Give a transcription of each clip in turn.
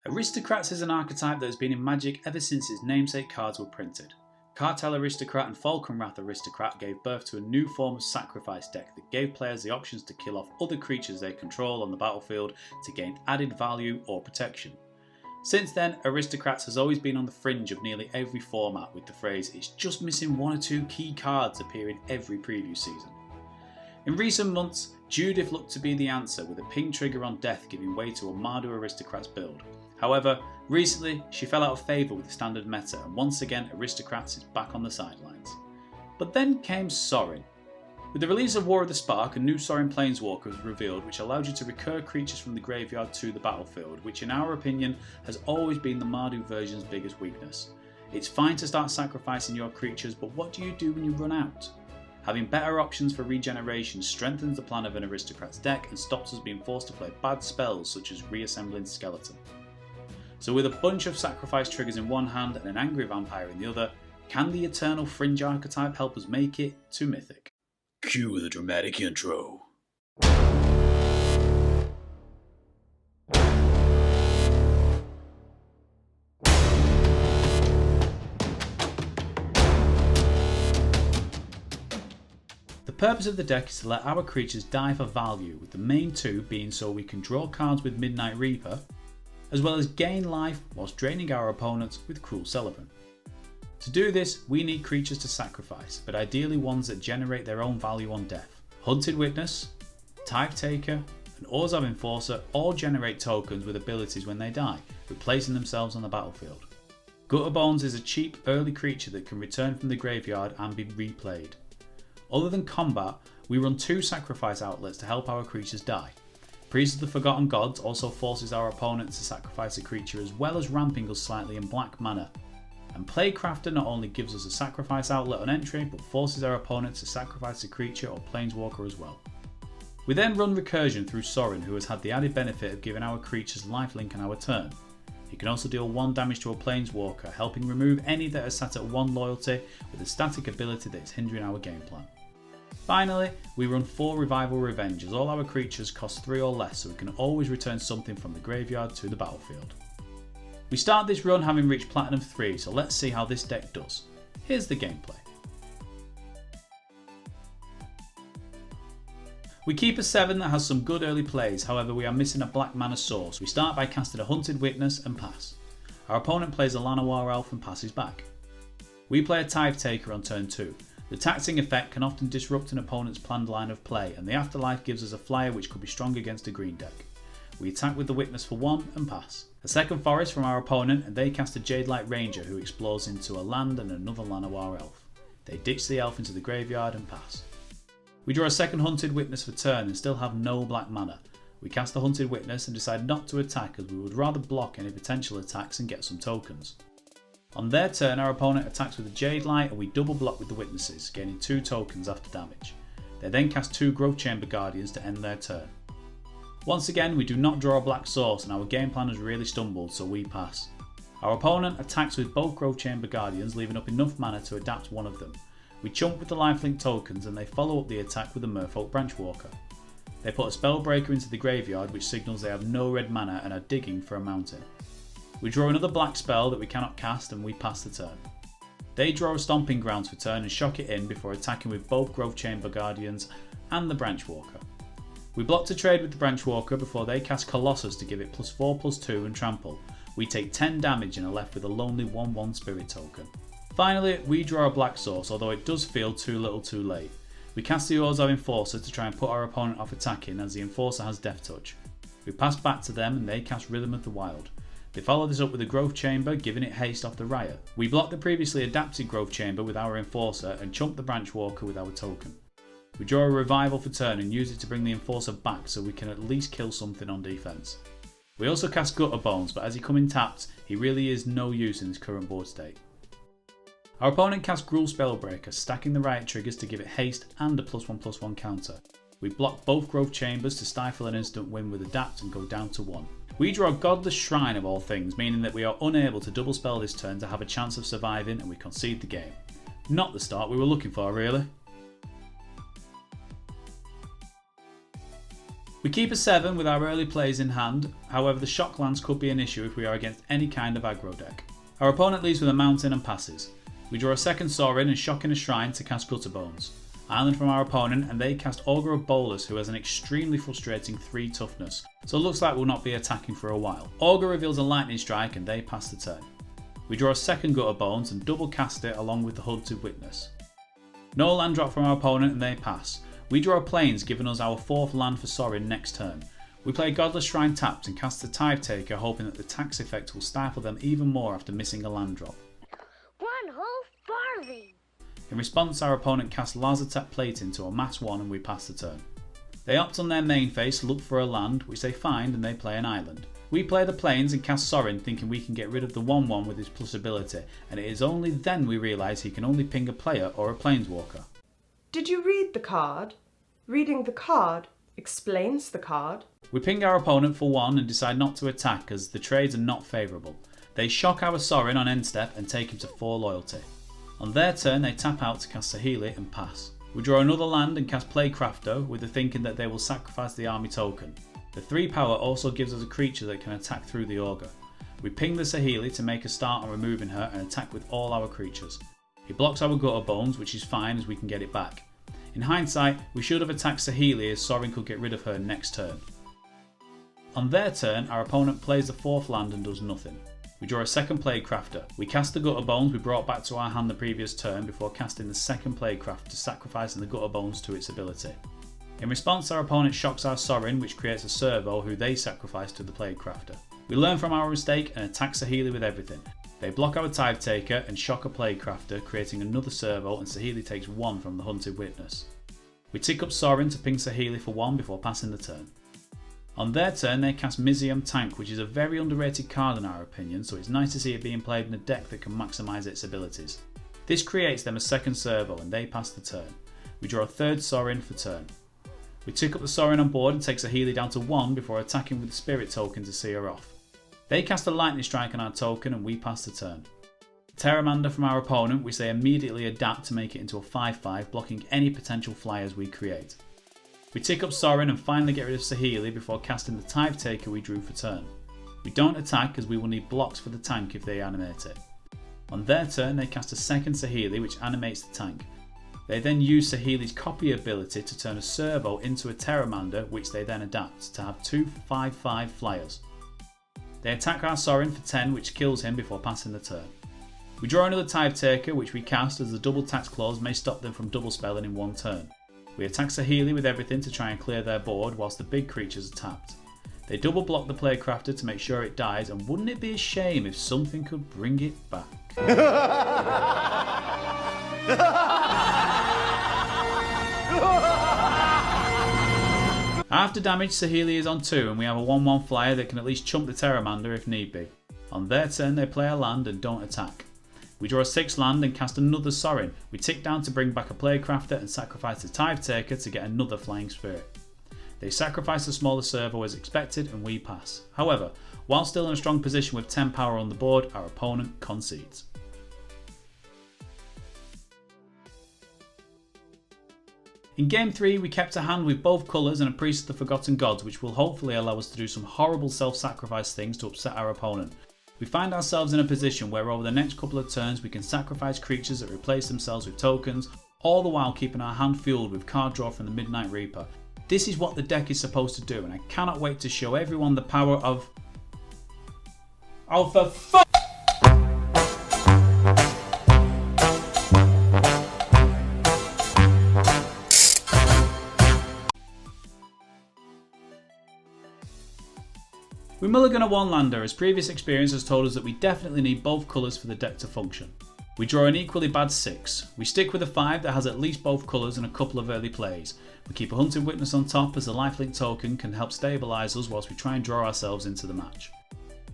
Aristocrats is an archetype that has been in Magic ever since its namesake cards were printed. Cartel Aristocrat and Falconwrath Aristocrat gave birth to a new form of sacrifice deck that gave players the options to kill off other creatures they control on the battlefield to gain added value or protection. Since then, Aristocrats has always been on the fringe of nearly every format, with the phrase "it's just missing one or two key cards" appearing every preview season. In recent months, Judith looked to be the answer, with a ping trigger on death giving way to a Mardu Aristocrats build. However, recently she fell out of favour with the standard meta, and once again Aristocrats is back on the sidelines. But then came Sorin. With the release of War of the Spark, a new Sorin Planeswalker was revealed which allowed you to recur creatures from the graveyard to the battlefield, which in our opinion has always been the Mardu version's biggest weakness. It's fine to start sacrificing your creatures, but what do you do when you run out? Having better options for regeneration strengthens the plan of an Aristocrats deck and stops us being forced to play bad spells such as Reassembling Skeleton. So with a bunch of sacrifice triggers in one hand and an angry vampire in the other, can the eternal fringe archetype help us make it to Mythic? Cue the dramatic intro. The purpose of the deck is to let our creatures die for value, with the main two being so we can draw cards with Midnight Reaper, as well as gain life whilst draining our opponents with Cruel Celebrant. To do this, we need creatures to sacrifice, but ideally ones that generate their own value on death. Hunted Witness, Type Taker, and Orzhov Enforcer all generate tokens with abilities when they die, replacing themselves on the battlefield. Gutterbones is a cheap early creature that can return from the graveyard and be replayed. Other than combat, we run 2 sacrifice outlets to help our creatures die. Priest of the Forgotten Gods also forces our opponents to sacrifice a creature, as well as ramping us slightly in black mana. And Playcrafter not only gives us a sacrifice outlet on entry, but forces our opponents to sacrifice a creature or planeswalker as well. We then run Recursion through Sorin, who has had the added benefit of giving our creatures lifelink on our turn. He can also deal 1 damage to a planeswalker, helping remove any that are sat at 1 loyalty with a static ability that is hindering our game plan. Finally, we run 4 Revival Revenge, as all our creatures cost 3 or less, so we can always return something from the graveyard to the battlefield. We start this run having reached Platinum 3, so let's see how this deck does. Here's the gameplay. We keep a 7 that has some good early plays, however we are missing a black mana source. We start by casting a Hunted Witness and pass. Our opponent plays a Llanowar Elf and passes back. We play a Type Taker on turn 2. The taxing effect can often disrupt an opponent's planned line of play, and the Afterlife gives us a flyer which could be strong against a green deck. We attack with the Witness for 1 and pass. A second forest from our opponent, and they cast a Jadelight Ranger who explores into a land and another Llanowar Elf. They ditch the elf into the graveyard and pass. We draw a second Hunted Witness for turn and still have no black mana. We cast the Hunted Witness and decide not to attack, as we would rather block any potential attacks and get some tokens. On their turn, our opponent attacks with a Jadelight and we double block with the Witnesses, gaining 2 tokens after damage. They then cast 2 Growth Chamber Guardians to end their turn. Once again, we do not draw a black source and our game plan has really stumbled, so we pass. Our opponent attacks with both Growth Chamber Guardians, leaving up enough mana to adapt one of them. We chump with the lifelink tokens and they follow up the attack with the Merfolk Branchwalker. They put a Spellbreaker into the graveyard, which signals they have no red mana and are digging for a mountain. We draw another black spell that we cannot cast and we pass the turn. They draw a Stomping Grounds for turn and shock it in before attacking with both Growth Chamber Guardians and the Branchwalker. We block to trade with the Branchwalker before they cast Colossus to give it +4/+2 and trample. We take 10 damage and are left with a lonely 1/1 Spirit token. Finally, we draw a black source, although it does feel too little too late. We cast the Orzhov Enforcer to try and put our opponent off attacking, as the Enforcer has Death Touch. We pass back to them and they cast Rhythm of the Wild. They follow this up with a Growth Chamber, giving it haste off the Riot. We block the previously adapted Growth Chamber with our Enforcer and chump the Branchwalker with our token. We draw a Revival for turn and use it to bring the Enforcer back so we can at least kill something on defense. We also cast Gutterbones, but as he comes in tapped, he really is no use in his current board state. Our opponent casts Gruul Spellbreaker, stacking the Riot triggers to give it haste and a +1/+1 counter. We block both Growth Chambers to stifle an instant win with Adapt and go down to 1. We draw a Godless Shrine of all things, meaning that we are unable to double spell this turn to have a chance of surviving, and we concede the game. Not the start we were looking for, really. We keep a 7 with our early plays in hand, however the shock lands could be an issue if we are against any kind of aggro deck. Our opponent leads with a mountain and passes. We draw a second Sorin and shock in a shrine to cast Gutterbones. Island from our opponent and they cast Ogre of Bolas, who has an extremely frustrating 3 toughness, so it looks like we'll not be attacking for a while. Ogre reveals a lightning strike and they pass the turn. We draw a second Gutterbones and double cast it along with the Hunted Witness. No land drop from our opponent and they pass. We draw a Plains, giving us our 4th land for Sorin next turn. We play Godless Shrine tapped and cast the Tithe Taker, hoping that the tax effect will stifle them even more after missing a land drop. One whole farthing! In response, our opponent casts Lazartap Plating to amass 1 and we pass the turn. They opt on their main phase to look for a land, which they find and they play an island. We play the Plains and cast Sorin, thinking we can get rid of the 1/1 with his plus ability, and it is only then we realise he can only ping a player or a Planeswalker. Did you read the card? Reading the card explains the card. We ping our opponent for 1 and decide not to attack as the trades are not favourable. They shock our Sorin on end step and take him to 4 loyalty. On their turn they tap out to cast Saheeli and pass. We draw another land and cast Playcrafter with the thinking that they will sacrifice the army token. The 3 power also gives us a creature that can attack through the Ogre. We ping the Saheeli to make a start on removing her and attack with all our creatures. It blocks our Gutterbones, which is fine as we can get it back. In hindsight, we should have attacked Saheeli as Sorin could get rid of her next turn. On their turn, our opponent plays the 4th land and does nothing. We draw a second Playcrafter. We cast the Gutterbones we brought back to our hand the previous turn before casting the second Playcrafter, sacrificing the Gutterbones to its ability. In response, our opponent shocks our Sorin, which creates a servo who they sacrifice to the Playcrafter. We learn from our mistake and attack Saheeli with everything. They block our Tithe Taker and shock a Playcrafter, creating another servo, and Saheeli takes 1 from the Hunted Witness. We tick up Sorin to ping Saheeli for 1 before passing the turn. On their turn they cast Mizium Tank, which is a very underrated card in our opinion, so it's nice to see it being played in a deck that can maximise its abilities. This creates them a second servo and they pass the turn. We draw a 3rd Sorin for turn. We tick up the Sorin on board and take Saheeli down to 1 before attacking with the Spirit token to see her off. They cast a lightning strike on our token and we pass the turn. Terramander from our opponent, which they immediately adapt to make it into a 5/5, blocking any potential flyers we create. We tick up Sorin and finally get rid of Saheeli before casting the Tithe Taker we drew for turn. We don't attack as we will need blocks for the tank if they animate it. On their turn they cast a second Saheeli which animates the tank. They then use Saheeli's copy ability to turn a servo into a Terramander, which they then adapt to have 2 5/5 flyers. They attack our Sorin for 10, which kills him before passing the turn. We draw another Tithe Taker, which we cast as the double tax clause may stop them from double spelling in 1 turn. We attack Saheeli with everything to try and clear their board whilst the big creatures are tapped. They double block the Playcrafter to make sure it dies, and wouldn't it be a shame if something could bring it back? After damage, Saheeli is on 2 and we have a 1/1 flyer that can at least chump the Terramander if need be. On their turn they play a land and don't attack. We draw a 6 land and cast another Sorin. We tick down to bring back a Playcrafter and sacrifice the Tithe Taker to get another Flying Spirit. They sacrifice the smaller servo as expected and we pass. However, while still in a strong position with 10 power on the board, our opponent concedes. In Game 3 we kept a hand with both colours and a Priest of the Forgotten Gods, which will hopefully allow us to do some horrible self-sacrifice things to upset our opponent. We find ourselves in a position where over the next couple of turns we can sacrifice creatures that replace themselves with tokens, all the while keeping our hand fueled with card draw from the Midnight Reaper. This is what the deck is supposed to do and I cannot wait to show everyone the power of... Oh for fuck! We mulligan a 1-lander as previous experience has told us that we definitely need both colours for the deck to function. We draw an equally bad 6. We stick with a 5 that has at least both colours and a couple of early plays. We keep a Hunted Witness on top as the lifelink token can help stabilise us whilst we try and draw ourselves into the match.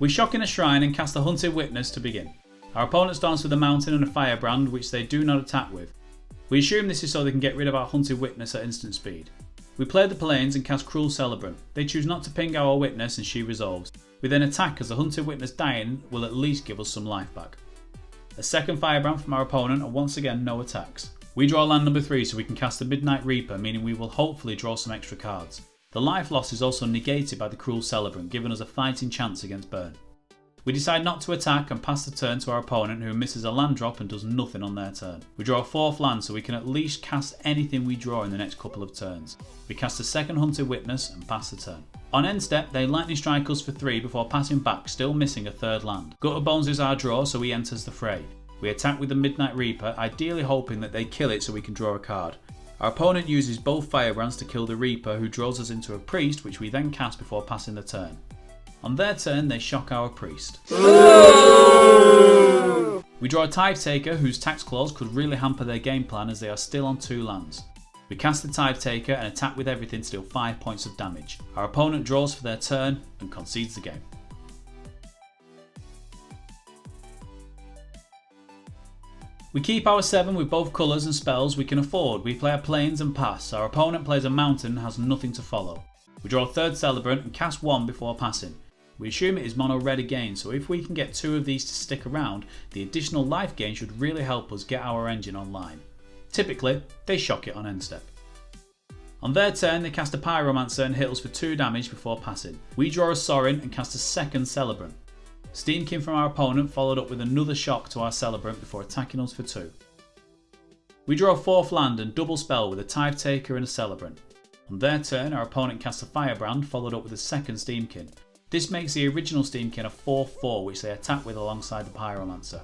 We shock in a shrine and cast a Hunted Witness to begin. Our opponents dance with a mountain and a firebrand which they do not attack with. We assume this is so they can get rid of our Hunted Witness at instant speed. We play the Plains and cast Cruel Celebrant. They choose not to ping our Witness and she resolves. We then attack as the Hunted Witness dying will at least give us some life back. A second Firebrand from our opponent and once again no attacks. We draw land number 3 so we can cast the Midnight Reaper, meaning we will hopefully draw some extra cards. The life loss is also negated by the Cruel Celebrant, giving us a fighting chance against burn. We decide not to attack and pass the turn to our opponent, who misses a land drop and does nothing on their turn. We draw a 4th land so we can at least cast anything we draw in the next couple of turns. We cast a second Hunted Witness and pass the turn. On end step, they lightning strike us for 3 before passing back, still missing a 3rd land. Gutter Bones is our draw, so he enters the fray. We attack with the Midnight Reaper, ideally hoping that they kill it so we can draw a card. Our opponent uses both Firebrands to kill the Reaper, who draws us into a Priest, which we then cast before passing the turn. On their turn, they shock our Priest. Ooh! We draw a Tithe Taker, whose tax clause could really hamper their game plan as they are still on 2 lands. We cast the Tithe Taker and attack with everything to deal 5 points of damage. Our opponent draws for their turn and concedes the game. We keep our 7 with both colours and spells we can afford. We play a Plains and pass. Our opponent plays a Mountain and has nothing to follow. We draw a 3rd Celebrant and cast 1 before passing. We assume it is mono red again, so if we can get 2 of these to stick around, the additional life gain should really help us get our engine online. Typically, they shock it on end step. On their turn, they cast a Pyromancer and hit us for 2 damage before passing. We draw a Sorin and cast a 2nd Celebrant. Steamkin from our opponent followed up with another shock to our Celebrant before attacking us for 2. We draw a 4th land and double spell with a Tithe Taker and a Celebrant. On their turn, our opponent casts a Firebrand followed up with a 2nd Steamkin. This makes the original Steamkin a 4/4 which they attack with alongside the Pyromancer.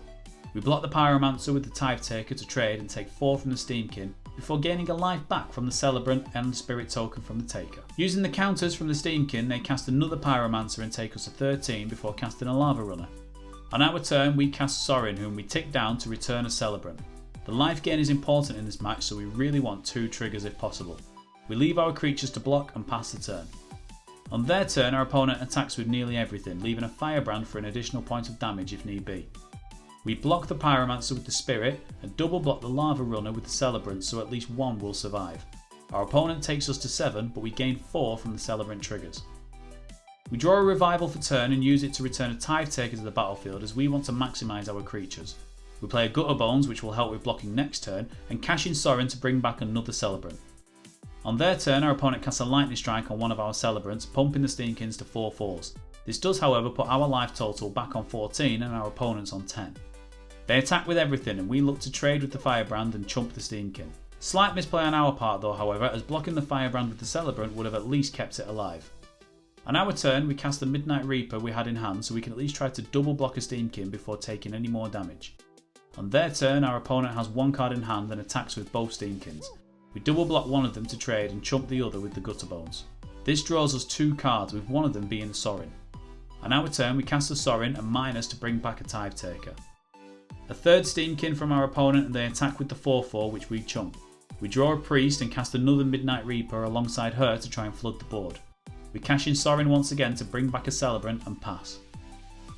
We block the Pyromancer with the Tithe Taker to trade and take 4 from the Steamkin before gaining a life back from the Celebrant and the Spirit Token from the Taker. Using the counters from the Steamkin, they cast another Pyromancer and take us to 13 before casting a Lava Runner. On our turn, we cast Sorin, whom we tick down to return a Celebrant. The life gain is important in this match, so we really want 2 triggers if possible. We leave our creatures to block and pass the turn. On their turn, our opponent attacks with nearly everything, leaving a Firebrand for an additional point of damage if need be. We block the Pyromancer with the Spirit and double block the Lava Runner with the Celebrant, so at least 1 will survive. Our opponent takes us to 7, but we gain 4 from the Celebrant triggers. We draw a Revival for turn and use it to return a Tithe Taker to the battlefield as we want to maximise our creatures. We play a Gutter Bones, which will help with blocking next turn, and cash in Sorin to bring back another Celebrant. On their turn, our opponent casts a Lightning Strike on one of our Celebrants, pumping the Steamkins to 4/4s. This does, however, put our life total back on 14 and our opponent's on 10. They attack with everything and we look to trade with the Firebrand and chump the Steamkin. Slight misplay on our part though, however, as blocking the Firebrand with the Celebrant would have at least kept it alive. On our turn, we cast the Midnight Reaper we had in hand so we can at least try to double block a Steamkin before taking any more damage. On their turn, our opponent has 1 card in hand and attacks with both Steamkins. We double block one of them to trade and chump the other with the Gutter Bones. This draws us 2 cards, with one of them being the Sorin. On our turn, we cast the Sorin and minus to bring back a Tithe Taker. A 3rd Steamkin from our opponent and they attack with the 4/4 which we chump. We draw a Priest and cast another Midnight Reaper alongside her to try and flood the board. We cash in Sorin once again to bring back a Celebrant and pass.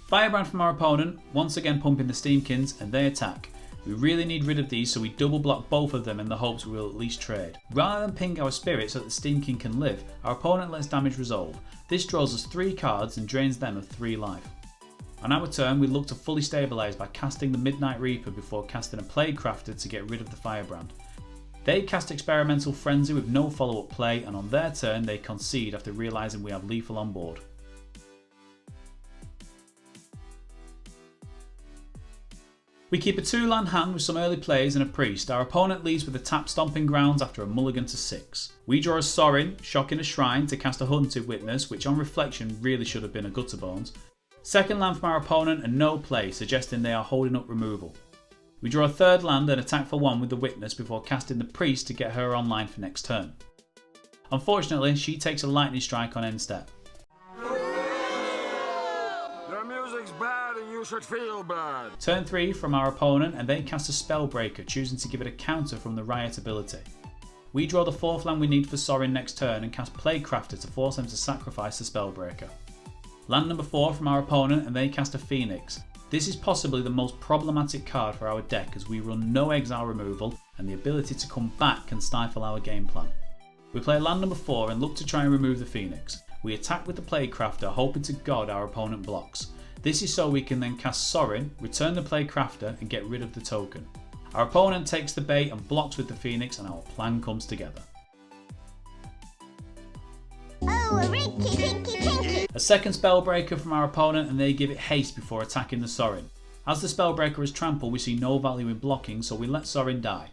Firebrand from our opponent, once again pumping the Steamkins and they attack. We really need rid of these, so we double block both of them in the hopes we will at least trade. Rather than ping our Spirit so that the Steamkin can live, our opponent lets damage resolve. This draws us 3 cards and drains them of 3 life. On our turn, we look to fully stabilise by casting the Midnight Reaper before casting a Plague Crafter to get rid of the Firebrand. They cast Experimental Frenzy with no follow-up play, and on their turn they concede after realising we have lethal on board. We keep a 2-land hand with some early plays and a Priest. Our opponent leaves with a tap Stomping Grounds after a mulligan to 6. We draw a Sorin, shocking a Shrine to cast a Hunted Witness, which on reflection really should have been a Gutter Bones. 2nd land from our opponent and no play, suggesting they are holding up removal. We draw a 3rd land and attack for 1 with the Witness before casting the Priest to get her online for next turn. Unfortunately, she takes a Lightning Strike on end step. Your music's bad and you should feel bad. Turn 3 from our opponent and they cast a Spellbreaker, choosing to give it a counter from the Riot ability. We draw the 4th land we need for Sorin next turn and cast Plague Crafter to force them to sacrifice the Spellbreaker. Land number 4 from our opponent and they cast a Phoenix. This is possibly the most problematic card for our deck as we run no exile removal and the ability to come back can stifle our game plan. We play land number 4 and look to try and remove the Phoenix. We attack with the Plague Crafter, hoping to God our opponent blocks. This is so we can then cast Sorin, return the Plague Crafter and get rid of the token. Our opponent takes the bait and blocks with the Phoenix and our plan comes together. a rinky tinky tinky. A second Spellbreaker from our opponent and they give it haste before attacking the Sorin. As the Spellbreaker is trampled, we see no value in blocking, so we let Sorin die.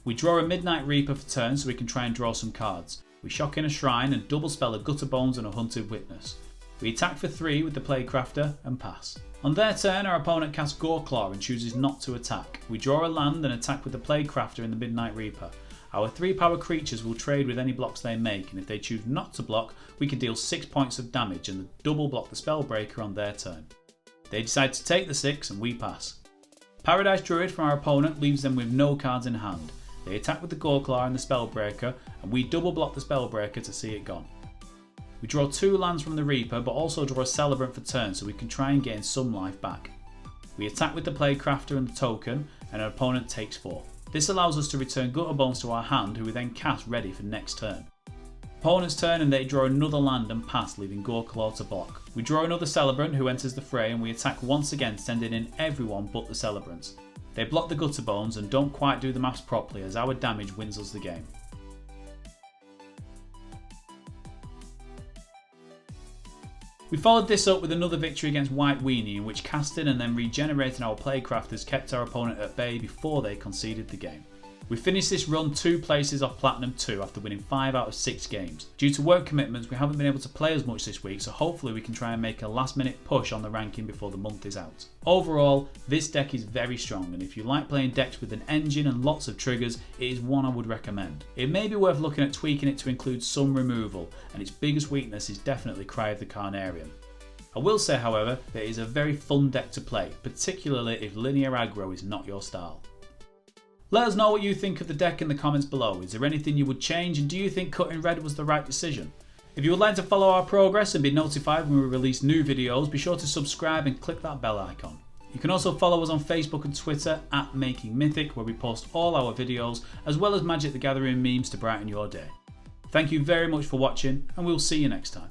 We draw a Midnight Reaper for turn so we can try and draw some cards. We shock in a Shrine and double spell a Gutter Bones and a Hunted Witness. We attack for 3 with the Plaguecrafter and pass. On their turn, our opponent casts Goreclaw and chooses not to attack. We draw a land and attack with the Plaguecrafter and the Midnight Reaper. Our 3-power creatures will trade with any blocks they make, and if they choose not to block, we can deal 6 points of damage and double block the Spellbreaker on their turn. They decide to take the 6 and we pass. Paradise Druid from our opponent leaves them with no cards in hand. They attack with the Goreclaw and the Spellbreaker, and we double block the Spellbreaker to see it gone. We draw 2 lands from the Reaper, but also draw a Celebrant for turn so we can try and gain some life back. We attack with the Plaguecrafter and the token, and our opponent takes 4. This allows us to return Gutter Bones to our hand, who we then cast ready for next turn. Opponent's turn and they draw another land and pass, leaving Goreclaw to block. We draw another Celebrant who enters the fray, and we attack once again, sending in everyone but the Celebrants. They block the Gutter Bones and don't quite do the maths properly as our damage wins us the game. We followed this up with another victory against White Weenie, in which casting and then regenerating our Plaguecrafters kept our opponent at bay before they conceded the game. We finished this run 2 places off Platinum 2 after winning 5 out of 6 games. Due to work commitments, we haven't been able to play as much this week, so hopefully we can try and make a last minute push on the ranking before the month is out. Overall, this deck is very strong, and if you like playing decks with an engine and lots of triggers, it is one I would recommend. It may be worth looking at tweaking it to include some removal, and its biggest weakness is definitely Cry of the Carnarian. I will say, however, that it is a very fun deck to play, particularly if linear aggro is not your style. Let us know what you think of the deck in the comments below. Is there anything you would change, and do you think cutting red was the right decision? If you would like to follow our progress and be notified when we release new videos, be sure to subscribe and click that bell icon. You can also follow us on Facebook and Twitter at Making Mythic, where we post all our videos as well as Magic the Gathering memes to brighten your day. Thank you very much for watching, and we'll see you next time.